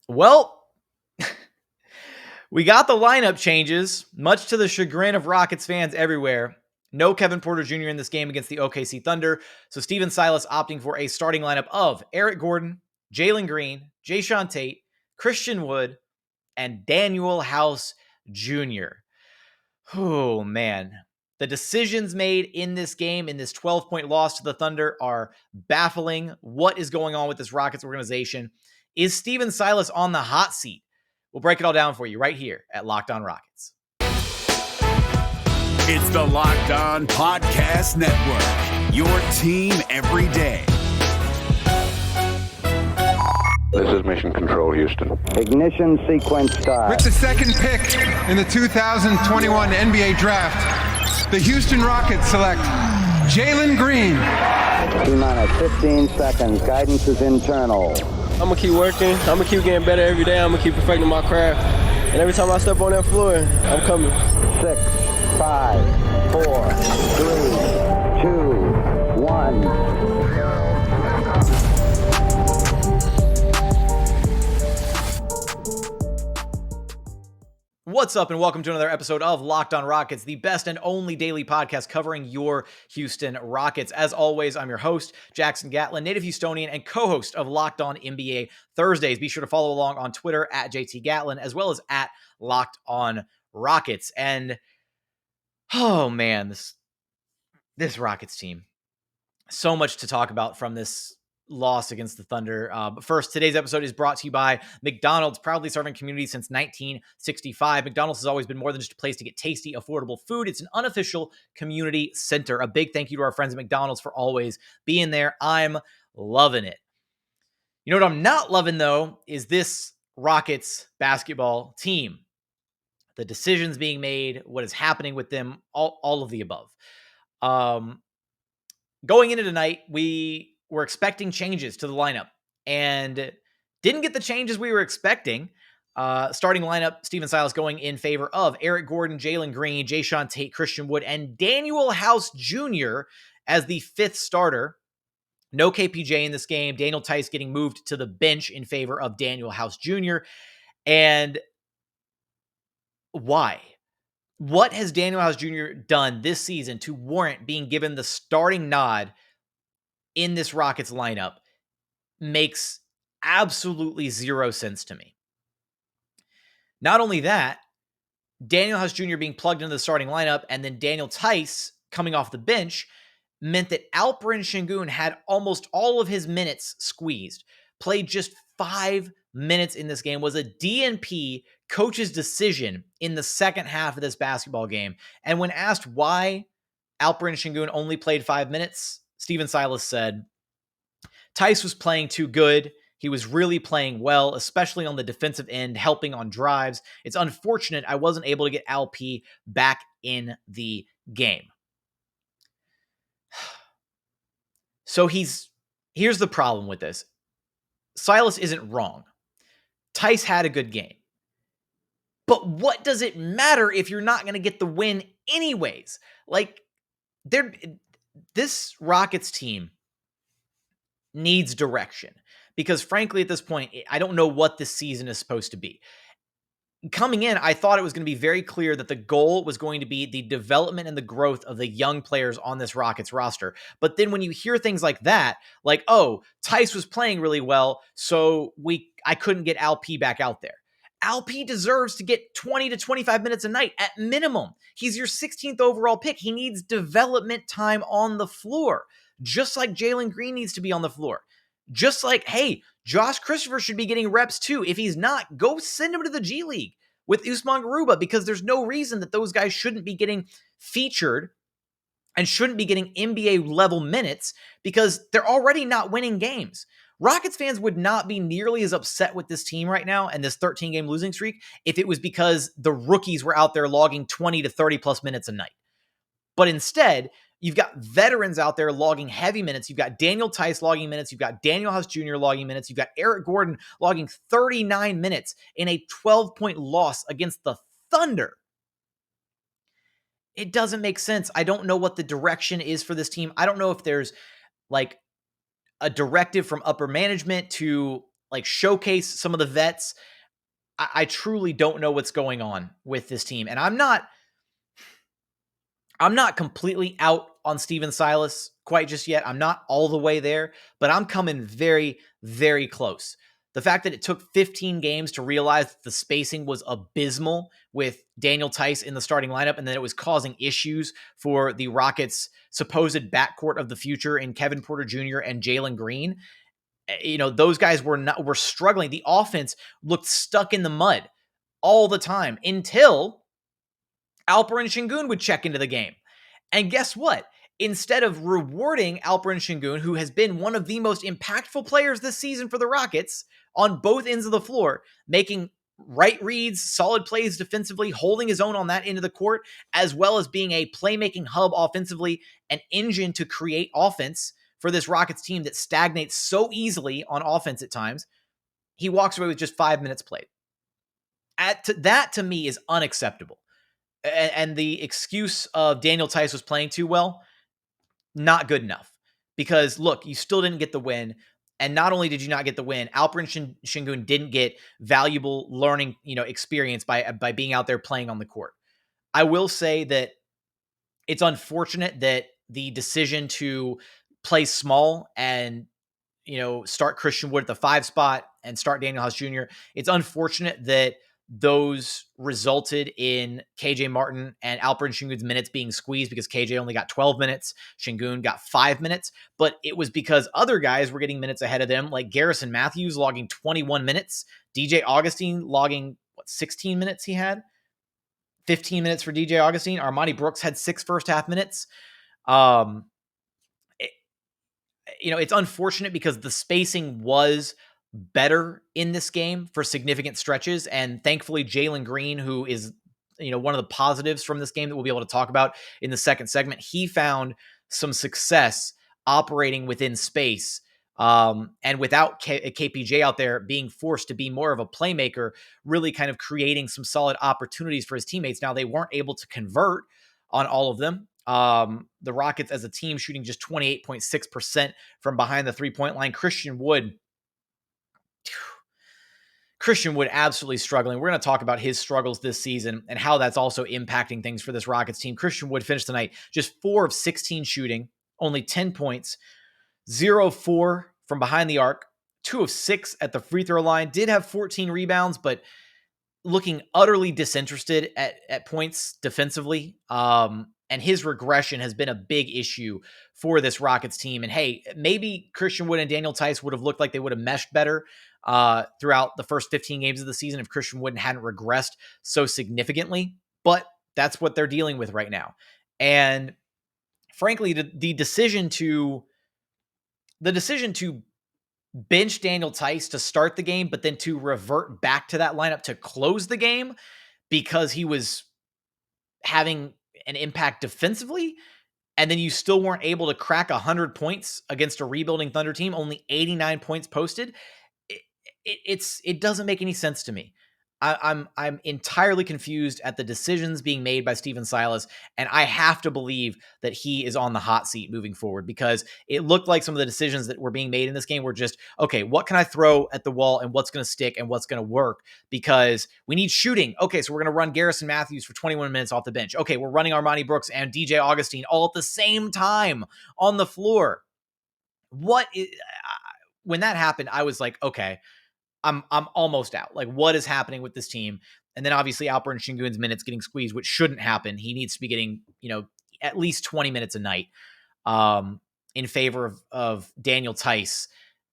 Well, we got the lineup changes, much to the chagrin of Rockets fans everywhere. No Kevin Porter Jr. in this game against the OKC Thunder. So Stephen Silas opting for a starting lineup of Eric Gordon, Jalen Green, Jae'Sean Tate, Christian Wood, and Danuel House Jr. Oh, man. The decisions made in this game, in this 12-point loss to the Thunder, are baffling. What is going on with this Rockets organization? Is Stephen Silas on the hot seat? We'll break it all down for you right here at Locked On Rockets. It's the Locked On Podcast Network, your team every day. This is Mission Control, Houston. Ignition sequence start. With the second pick in the 2021 NBA Draft, the Houston Rockets select Jalen Green. T-minus 15 seconds. Guidance is internal. I'm going to keep working. I'm going to keep getting better every day. I'm going to keep perfecting my craft. And every time I step on that floor, I'm coming. 6, 5, 4, 3, 2, 1. What's up, and welcome to another episode of Locked On Rockets, the best and only daily podcast covering your Houston Rockets. As always, I'm your host, Jackson Gatlin, native Houstonian and co-host of Locked On NBA Thursdays. Be sure to follow along on Twitter at JT Gatlin, as well as at Locked On Rockets. And, oh man, this Rockets team. So much to talk about from this loss against the Thunder. But first, today's episode is brought to you by McDonald's, proudly serving communities since 1965. McDonald's has always been more than just a place to get tasty, affordable food. It's an unofficial community center. A big thank you to our friends at McDonald's for always being there. I'm loving it. You know what I'm not loving, though, is this Rockets basketball team. The decisions being made, what is happening with them, all of the above. Going into tonight, we were expecting changes to the lineup and didn't get the changes we were expecting. Starting lineup, Stephen Silas going in favor of Eric Gordon, Jalen Green, Jae'Sean Tate, Christian Wood, and Danuel House Jr. as the fifth starter. No KPJ in this game. Daniel Theis getting moved to the bench in favor of Danuel House Jr. And why? What has Danuel House Jr. done this season to warrant being given the starting nod in this Rockets lineup? Makes absolutely zero sense to me. Not only that, Danuel House Jr. being plugged into the starting lineup and then Daniel Theis coming off the bench meant that Alperen Sengun had almost all of his minutes squeezed, played just 5 minutes in this game, was a DNP coach's decision in the second half of this basketball game. And when asked why Alperen Sengun only played 5 minutes, Stephen Silas said, Theis was playing too good. He was really playing well, especially on the defensive end, helping on drives. It's unfortunate I wasn't able to get LP back in the game. So here's the problem with this. Silas isn't wrong. Theis had a good game. But what does it matter if you're not going to get the win anyways? Like, this Rockets team needs direction because frankly, at this point, I don't know what this season is supposed to be. Coming in, I thought it was going to be very clear that the goal was going to be the development and the growth of the young players on this Rockets roster. But then when you hear things like that, like, oh, Theis was playing really well, so I couldn't get LP back out there. LP deserves to get 20 to 25 minutes a night at minimum. He's your 16th overall pick. He needs development time on the floor, just like Jalen Green needs to be on the floor. Just like, hey, Josh Christopher should be getting reps too. If he's not, go send him to the G League with Usman Garuba, because there's no reason that those guys shouldn't be getting featured and shouldn't be getting NBA level minutes because they're already not winning games. Rockets fans would not be nearly as upset with this team right now and this 13-game losing streak if it was because the rookies were out there logging 20 to 30 plus minutes a night. But instead, you've got veterans out there logging heavy minutes. You've got Daniel Theis logging minutes. You've got Danuel House Jr. logging minutes. You've got Eric Gordon logging 39 minutes in a 12-point loss against the Thunder. It doesn't make sense. I don't know what the direction is for this team. I don't know if there's like a directive from upper management to like showcase some of the vets. I truly don't know what's going on with this team. And I'm not completely out on Stephen Silas quite just yet. I'm not all the way there, but I'm coming very, very close. The fact that it took 15 games to realize that the spacing was abysmal with Daniel Theis in the starting lineup, and that it was causing issues for the Rockets' supposed backcourt of the future in Kevin Porter Jr. and Jalen Green. Those guys were struggling. The offense looked stuck in the mud all the time until Alperen Sengun would check into the game. And guess what? Instead of rewarding Alperen Sengun, who has been one of the most impactful players this season for the Rockets on both ends of the floor, making right reads, solid plays defensively, holding his own on that end of the court, as well as being a playmaking hub offensively, an engine to create offense for this Rockets team that stagnates so easily on offense at times, he walks away with just 5 minutes played. That to me is unacceptable. And the excuse of Daniel Theis was playing too well, not good enough. Because look, you still didn't get the win. And not only did you not get the win, Alperen Sengun didn't get valuable learning, experience by being out there playing on the court. I will say that it's unfortunate that the decision to play small and start Christian Wood at the 5 spot and start Danuel House Jr. It's unfortunate that those resulted in KJ Martin and Alperen Sengun's minutes being squeezed because KJ only got 12 minutes. Sengun got 5 minutes, but it was because other guys were getting minutes ahead of them, like Garrison Matthews logging 21 minutes, DJ Augustine logging 16 minutes he had, 15 minutes for DJ Augustine. Armani Brooks had 6 first half minutes. It's unfortunate because the spacing was better in this game for significant stretches. And thankfully, Jalen Green, who is, one of the positives from this game that we'll be able to talk about in the second segment, he found some success operating within space. And without KPJ out there being forced to be more of a playmaker, really kind of creating some solid opportunities for his teammates. Now, they weren't able to convert on all of them. The Rockets as a team shooting just 28.6% from behind the 3-point line. Christian Wood absolutely struggling. We're going to talk about his struggles this season and how that's also impacting things for this Rockets team. Christian Wood finished the night just 4 of 16 shooting, only 10 points, 0-4 from behind the arc, 2 of 6 at the free throw line, did have 14 rebounds, but looking utterly disinterested at points defensively. And his regression has been a big issue for this Rockets team. And hey, maybe Christian Wood and Daniel Theis would have looked like they would have meshed better throughout the first 15 games of the season if Christian Wood hadn't regressed so significantly. But that's what they're dealing with right now. And frankly, the decision to bench Daniel Theis to start the game, but then to revert back to that lineup to close the game because he was having an impact defensively, and then you still weren't able to crack 100 points against a rebuilding Thunder team, only 89 points posted. It doesn't make any sense to me. I'm entirely confused at the decisions being made by Stephen Silas, and I have to believe that he is on the hot seat moving forward because it looked like some of the decisions that were being made in this game were just, okay, what can I throw at the wall and what's going to stick and what's going to work because we need shooting. Okay, so we're going to run Garrison Matthews for 21 minutes off the bench. Okay, we're running Armani Brooks and DJ Augustine all at the same time on the floor. When that happened, I was like, okay, I'm almost out. Like, what is happening with this team? And then obviously Alperen Sengun's minutes getting squeezed, which shouldn't happen. He needs to be getting, at least 20 minutes a night in favor of Daniel Theis.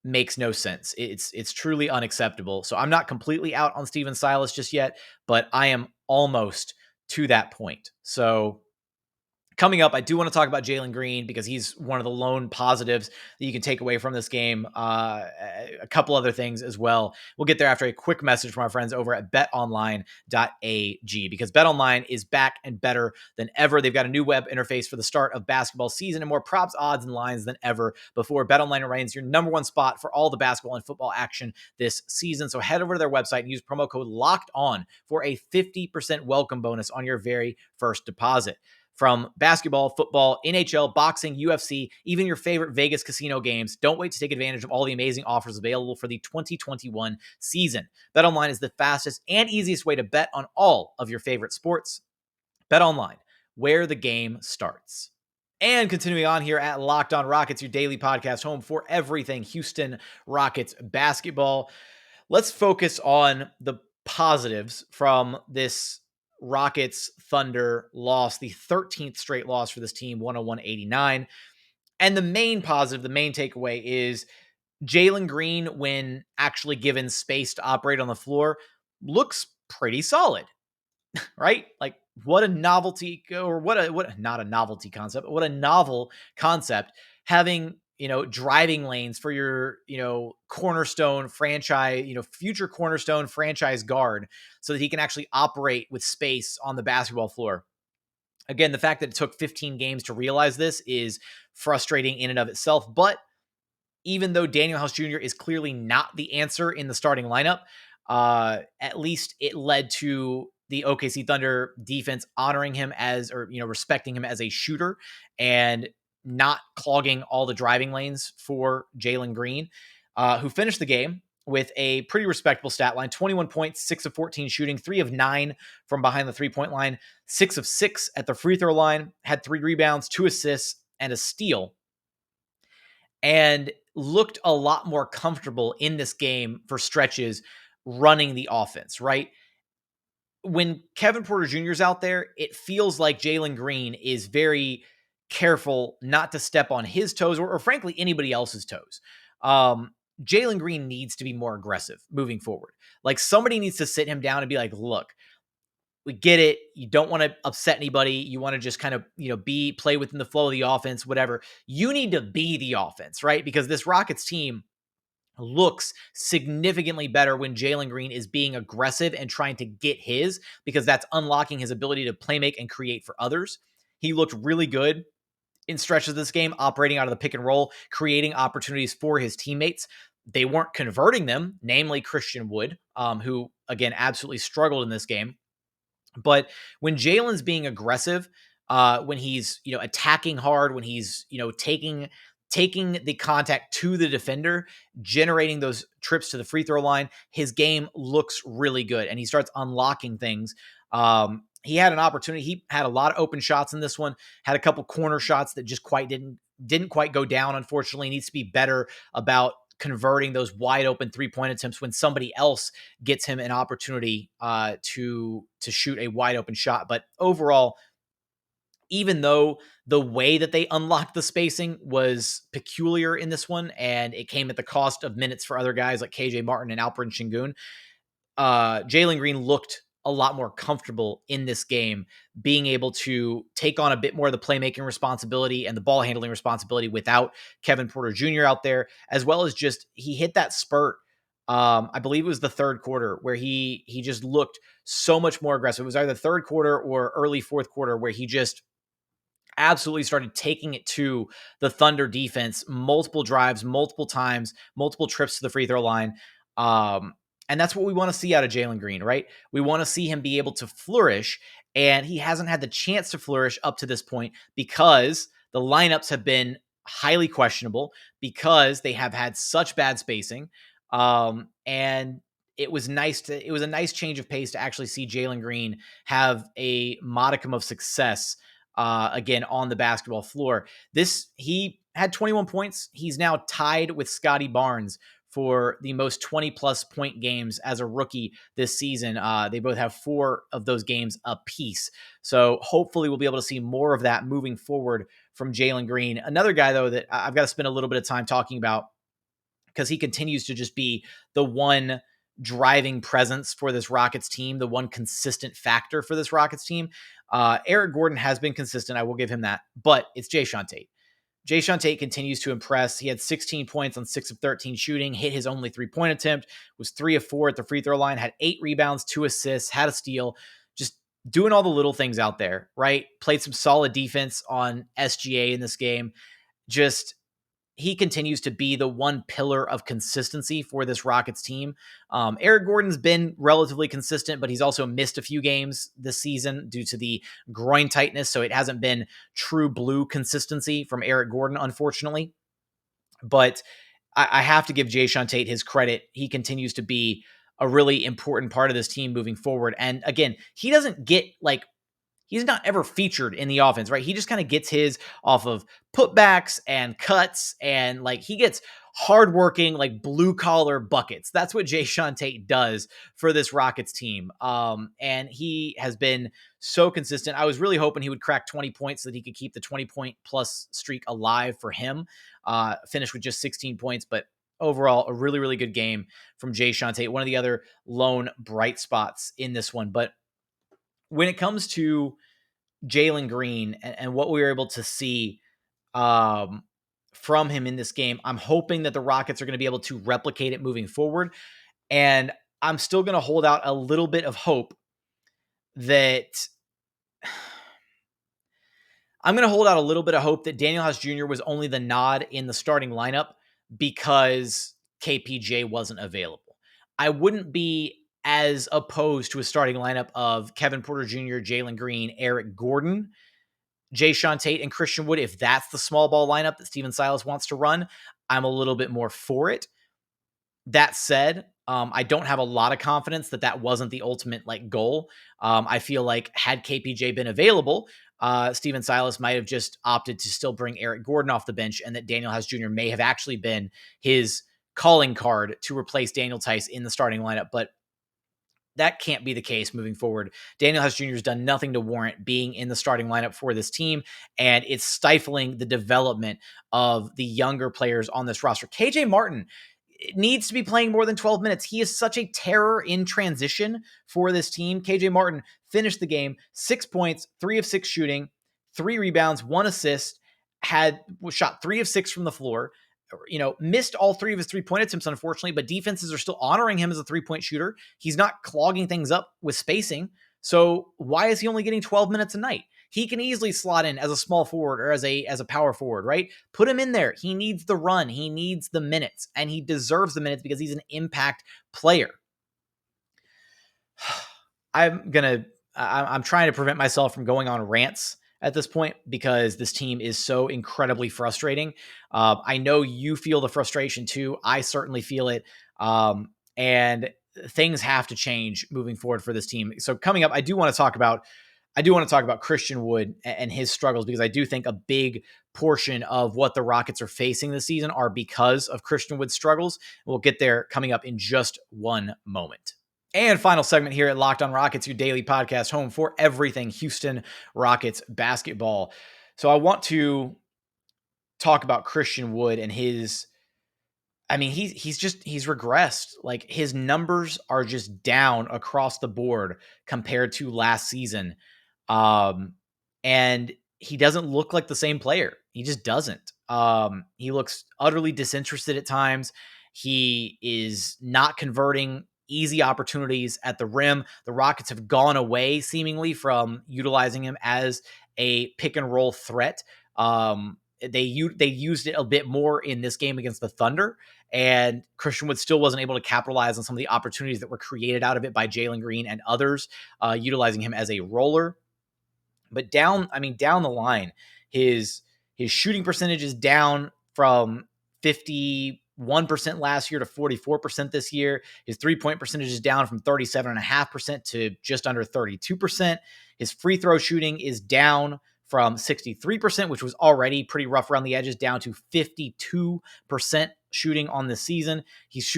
Makes no sense. It's truly unacceptable. So I'm not completely out on Stephen Silas just yet, but I am almost to that point. So coming up, I do want to talk about Jalen Green because he's one of the lone positives that you can take away from this game. A couple other things as well. We'll get there after a quick message from our friends over at betonline.ag because BetOnline is back and better than ever. They've got a new web interface for the start of basketball season and more props, odds, and lines than ever before. BetOnline remains your number one spot for all the basketball and football action this season. So head over to their website and use promo code LOCKEDON for a 50% welcome bonus on your very first deposit. from basketball, football, NHL, boxing, UFC, even your favorite Vegas casino games. Don't wait to take advantage of all the amazing offers available for the 2021 season. BetOnline is the fastest and easiest way to bet on all of your favorite sports. BetOnline, where the game starts. And continuing on here at Locked On Rockets, your daily podcast home for everything Houston Rockets basketball. Let's focus on the positives from this Rockets Thunder loss, the 13th straight loss for this team, 101-89. And the main positive, the main takeaway is Jalen Green, when actually given space to operate on the floor, looks pretty solid, right? Like, what a novelty, or not a novelty concept, but what a novel concept, having, driving lanes for your, cornerstone franchise, future cornerstone franchise guard, so that he can actually operate with space on the basketball floor. Again, the fact that it took 15 games to realize this is frustrating in and of itself. But even though Danuel House Jr. is clearly not the answer in the starting lineup, at least it led to the OKC Thunder defense honoring him respecting him as a shooter and not clogging all the driving lanes for Jalen Green, who finished the game with a pretty respectable stat line: 21 points, 6 of 14 shooting, 3 of 9 from behind the three-point line, 6 of 6 at the free throw line, had 3 rebounds, 2 assists, and a steal, and looked a lot more comfortable in this game for stretches running the offense, right? When Kevin Porter Jr. is out there, it feels like Jalen Green is very careful not to step on his toes, or frankly, anybody else's toes. Jalen Green needs to be more aggressive moving forward. Like, somebody needs to sit him down and be like, look, we get it. You don't want to upset anybody. You want to just kind of, play within the flow of the offense, whatever. You need to be the offense, right? Because this Rockets team looks significantly better when Jalen Green is being aggressive and trying to get his, because that's unlocking his ability to play make and create for others. He looked really good in stretches of this game, operating out of the pick and roll, creating opportunities for his teammates. They weren't converting them, namely Christian Wood, who, again, absolutely struggled in this game. But when Jalen's being aggressive, when he's, attacking hard, when he's, taking the contact to the defender, generating those trips to the free throw line, his game looks really good, and he starts unlocking things. He had an opportunity. He had a lot of open shots in this one, had a couple corner shots that just didn't quite go down. Unfortunately, he needs to be better about converting those wide open 3-point attempts when somebody else gets him an opportunity to shoot a wide open shot. But overall, even though the way that they unlocked the spacing was peculiar in this one, and it came at the cost of minutes for other guys like KJ Martin and Alperen Sengun, Jalen Green looked a lot more comfortable in this game, being able to take on a bit more of the playmaking responsibility and the ball handling responsibility without Kevin Porter Jr. out there, as well as just, he hit that spurt. I believe it was the third quarter where he just looked so much more aggressive. It was either third quarter or early fourth quarter where he just absolutely started taking it to the Thunder defense, multiple drives, multiple times, multiple trips to the free throw line. And that's what we want to see out of Jalen Green, right? We want to see him be able to flourish, and he hasn't had the chance to flourish up to this point because the lineups have been highly questionable, because they have had such bad spacing. And it was a nice change of pace to actually see Jalen Green have a modicum of success again on the basketball floor. He had 21 points. He's now tied with Scotty Barnes for the most 20-plus point games as a rookie this season. They both have 4 of those games apiece. So hopefully we'll be able to see more of that moving forward from Jalen Green. Another guy, though, that I've got to spend a little bit of time talking about, because he continues to just be the one driving presence for this Rockets team, the one consistent factor for this Rockets team. Eric Gordon has been consistent. I will give him that, but it's Jae'Sean Tate. Jae'Sean Tate continues to impress. He had 16 points on 6 of 13 shooting, hit his only 3-point attempt, was 3 of 4 at the free throw line, had 8 rebounds, 2 assists, had a steal, just doing all the little things out there, right? Played some solid defense on SGA in this game. he continues to be the one pillar of consistency for this Rockets team. Eric Gordon's been relatively consistent, but he's also missed a few games this season due to the groin tightness. So it hasn't been true blue consistency from Eric Gordon, unfortunately. But I have to give Jae'Sean Tate his credit. He continues to be a really important part of this team moving forward. And again, he doesn't get like, he's not ever featured in the offense, right? He just kind of gets his off of putbacks and cuts, and like he gets hardworking, like blue collar buckets. That's what Jae'Sean Tate does for this Rockets team. And he has been so consistent. I was really hoping he would crack 20 points so that he could keep the 20-point plus streak alive for him. Finish with just 16 points, but overall, a really, really good game from Jae'Sean Tate. One of the other lone bright spots in this one. But when it comes to Jalen Green and what we were able to see from him in this game, I'm hoping that the Rockets are going to be able to replicate it moving forward. And I'm still going to hold out a little bit of hope that Danuel House Jr. was only the nod in the starting lineup because KPJ wasn't available. I wouldn't be as opposed to a starting lineup of Kevin Porter Jr., Jalen Green, Eric Gordon, Jae'Sean Tate, and Christian Wood. If that's the small ball lineup that Stephen Silas wants to run, I'm a little bit more for it. That said, I don't have a lot of confidence that that wasn't the ultimate like goal. I feel like had KPJ been available, Stephen Silas might have just opted to still bring Eric Gordon off the bench, and that Danuel House Jr. may have actually been his calling card to replace Daniel Theis in the starting lineup. But that can't be the case moving forward. Danuel House Jr. has done nothing to warrant being in the starting lineup for this team, and it's stifling the development of the younger players on this roster. KJ Martin needs to be playing more than 12 minutes. He is such a terror in transition for this team. KJ Martin finished the game 6 points, 3 of 6 shooting, 3 rebounds, 1 assist, was shot 3 of 6 from the floor. Missed all 3 of his 3-point attempts, unfortunately, but defenses are still honoring him as a 3-point shooter. He's not clogging things up with spacing. So why is he only getting 12 minutes a night? He can easily slot in as a small forward or as a power forward, right? Put him in there. He needs the run. He needs the minutes, and he deserves the minutes because he's an impact player. I'm trying to prevent myself from going on rants at this point because this team is so incredibly frustrating. I know you feel the frustration too. I certainly feel it. And things have to change moving forward for this team. So coming up, I do want to talk about Christian Wood and his struggles, because I do think a big portion of what the Rockets are facing this season are because of Christian Wood's struggles. We'll get there coming up in just one moment. And final segment here at Locked on Rockets, your daily podcast home for everything Houston Rockets basketball. So I want to talk about Christian Wood and he's regressed. Like, his numbers are just down across the board compared to last season. And he doesn't look like the same player. He just doesn't. He looks utterly disinterested at times. He is not converting easy opportunities at the rim. The Rockets have gone away seemingly from utilizing him as a pick and roll threat. They used it a bit more in this game against the Thunder, and Christian Wood still wasn't able to capitalize on some of the opportunities that were created out of it by Jalen Green and others, utilizing him as a roller. But down the line, his shooting percentage is down from 51% last year to 44% this year. His 3-point percentage is down from 37.5% to just under 32%. His free throw shooting is down from 63%, which was already pretty rough around the edges, down to 52% shooting on the season. He's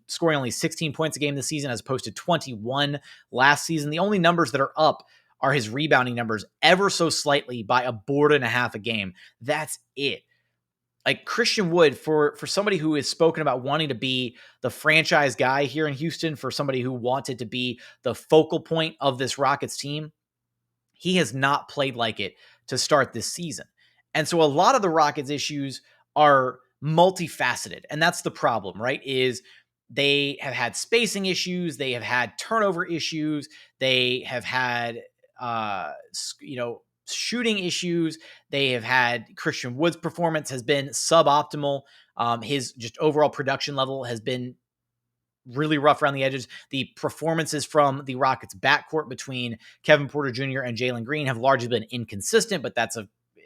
scoring only 16 points a game this season as opposed to 21 last season. The only numbers that are up are his rebounding numbers, ever so slightly by a board and a half a game. That's it. Like, Christian Wood, for somebody who is spoken about wanting to be the franchise guy here in Houston, for somebody who wanted to be the focal point of this Rockets team, he has not played like it to start this season. And so a lot of the Rockets issues are multifaceted. And that's the problem, right? Is they have had spacing issues. They have had turnover issues. They have had, shooting issues. They have had Christian Wood's performance has been suboptimal. His just overall production level has been really rough around the edges. The performances from the Rockets backcourt between Kevin Porter Jr. and Jalen Green have largely been inconsistent, but that's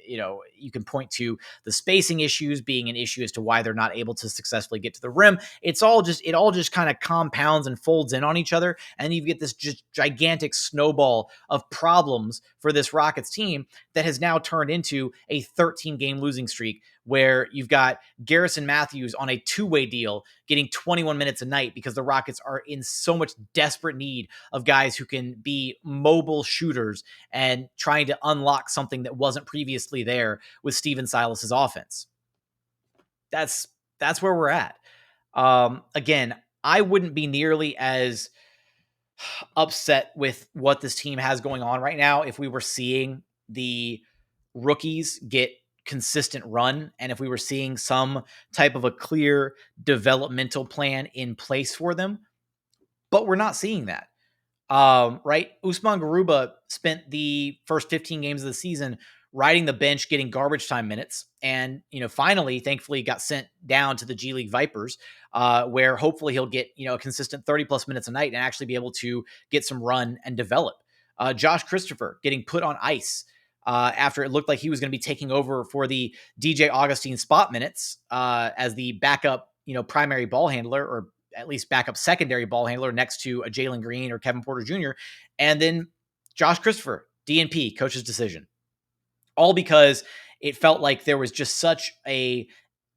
you can point to the spacing issues being an issue as to why they're not able to successfully get to the rim. It all just kind of compounds and folds in on each other. And you get this just gigantic snowball of problems for this Rockets team that has now turned into a 13-game losing streak, where you've got Garrison Matthews on a two-way deal getting 21 minutes a night because the Rockets are in so much desperate need of guys who can be mobile shooters and trying to unlock something that wasn't previously there with Stephen Silas's offense. That's where we're at. Again, I wouldn't be nearly as upset with what this team has going on right now if we were seeing the rookies get consistent run, and if we were seeing some type of a clear developmental plan in place for them, but we're not seeing that. Right? Usman Garuba spent the first 15 games of the season riding the bench, getting garbage time minutes, and finally, thankfully, got sent down to the G League Vipers, where hopefully he'll get a consistent 30 plus minutes a night and actually be able to get some run and develop. Josh Christopher getting put on ice after it looked like he was going to be taking over for the DJ Augustine spot minutes as the backup, primary ball handler, or at least backup secondary ball handler next to a Jalen Green or Kevin Porter Jr. And then Josh Christopher, DNP, coach's decision. All because it felt like there was just such an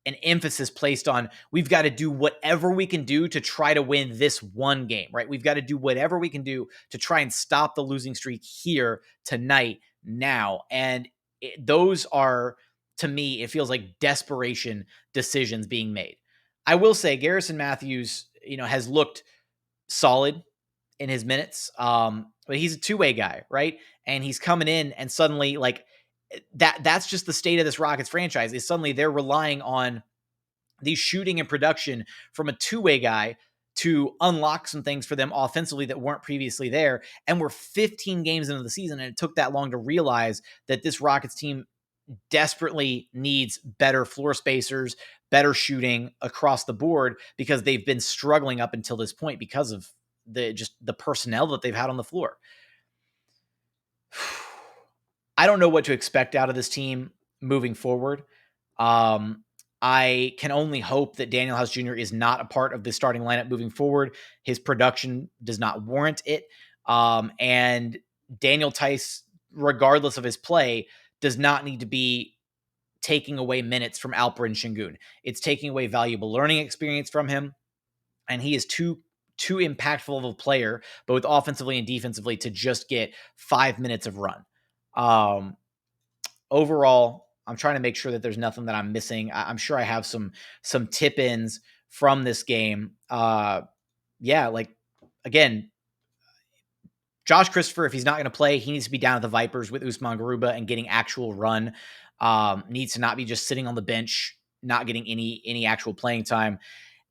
emphasis placed on, we've got to do whatever we can do to try to win this one game, right? We've got to do whatever we can do to try and stop the losing streak here tonight, now. And those are, to me, it feels like desperation decisions being made. I will say Garrison Matthews, has looked solid in his minutes, but he's a two-way guy, right? And he's coming in and suddenly that's just the state of this Rockets franchise, is suddenly they're relying on the shooting and production from a two-way guy to unlock some things for them offensively that weren't previously there. And we're 15 games into the season, and it took that long to realize that this Rockets team desperately needs better floor spacers, better shooting across the board, because they've been struggling up until this point because of the personnel that they've had on the floor. I don't know what to expect out of this team moving forward. I can only hope that Danuel House Jr. is not a part of the starting lineup moving forward. His production does not warrant it. And Daniel Theis, regardless of his play, does not need to be taking away minutes from Alperen Sengun. It's taking away valuable learning experience from him. And he is too impactful of a player, both offensively and defensively, to just get 5 minutes of run. Overall, I'm trying to make sure that there's nothing that I'm missing. I'm sure I have some tip-ins from this game. Again, Josh Christopher, if he's not going to play, he needs to be down at the Vipers with Usman Garuba and getting actual run. Needs to not be just sitting on the bench, not getting any actual playing time.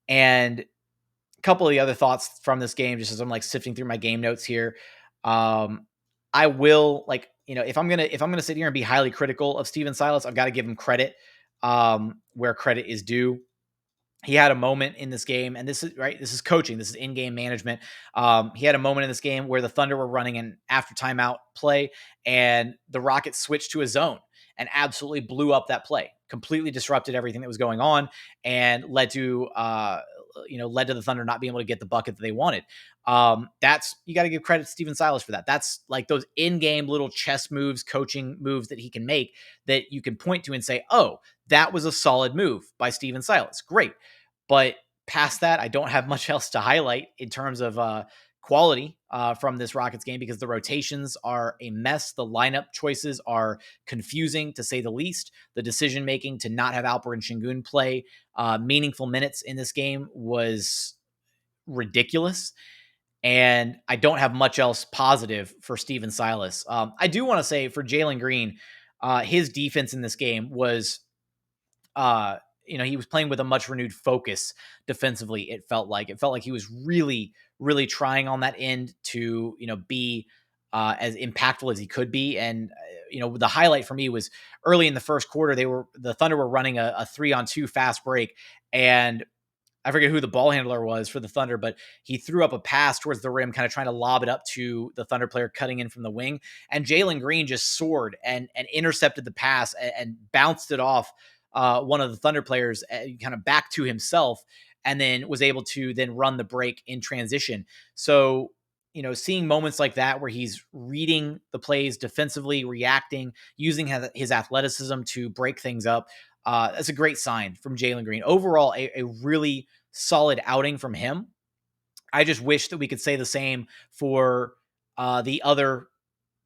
And a couple of the other thoughts from this game, just as I'm sifting through my game notes here. I will if I'm gonna sit here and be highly critical of Stephen Silas, I've got to give him credit where credit is due. He had a moment in this game, and this is coaching. This is in-game management. He had a moment in this game where the Thunder were running an after timeout play, and the Rockets switched to a zone and absolutely blew up that play. Completely disrupted everything that was going on, and led to the Thunder not being able to get the bucket that they wanted. You got to give credit to Stephen Silas for that. That's like those in-game little chess moves, coaching moves that he can make that you can point to and say, oh, that was a solid move by Stephen Silas. Great. But past that, I don't have much else to highlight in terms of quality from this Rockets game, because the rotations are a mess. The lineup choices are confusing, to say the least. The decision-making to not have Alperen Sengun play meaningful minutes in this game was ridiculous. And I don't have much else positive for Stephen Silas. I do want to say for Jalen Green, his defense in this game was, he was playing with a much renewed focus defensively. It felt like he was really, really trying on that end to, be as impactful as he could be. And, the highlight for me was early in the first quarter, the Thunder were running a 3-on-2 fast break, and I forget who the ball handler was for the Thunder, but he threw up a pass towards the rim, kind of trying to lob it up to the Thunder player cutting in from the wing. And Jalen Green just soared and intercepted the pass and bounced it off one of the Thunder players kind of back to himself, and then was able to then run the break in transition. So, seeing moments like that where he's reading the plays defensively, reacting, using his athleticism to break things up, that's a great sign from Jalen Green. Overall, a really solid outing from him. I just wish that we could say the same for the other,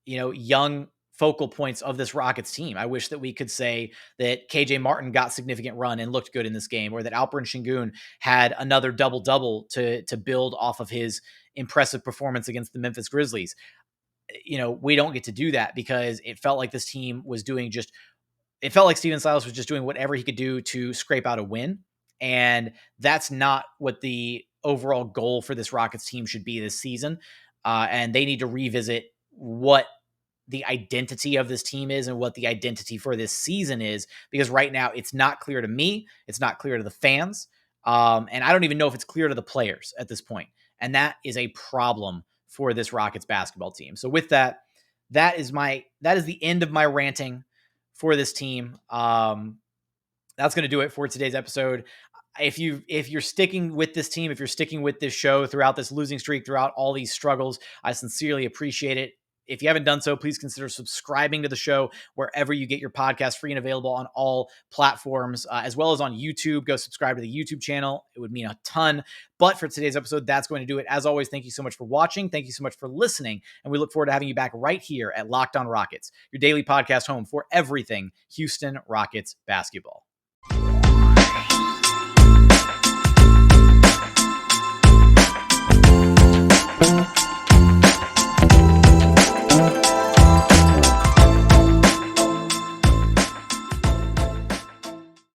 young focal points of this Rockets team. I wish that we could say that KJ Martin got significant run and looked good in this game, or that Alperen Sengun had another double-double to build off of his impressive performance against the Memphis Grizzlies. We don't get to do that because it felt like this team was doing it felt like Stephen Silas was just doing whatever he could do to scrape out a win. And that's not what the overall goal for this Rockets team should be this season. And they need to revisit what the identity of this team is and what the identity for this season is, because right now it's not clear to me. It's not clear to the fans. And I don't even know if it's clear to the players at this point. And that is a problem for this Rockets basketball team. So with that, that is the end of my ranting for this team. That's going to do it for today's episode. If you're sticking with this team, if you're sticking with this show throughout this losing streak, throughout all these struggles, I sincerely appreciate it. If you haven't done so, please consider subscribing to the show wherever you get your podcast, free and available on all platforms, as well as on YouTube. Go subscribe to the YouTube channel. It would mean a ton. But for today's episode, that's going to do it. As always, thank you so much for watching. Thank you so much for listening. And we look forward to having you back right here at Locked On Rockets, your daily podcast home for everything Houston Rockets basketball.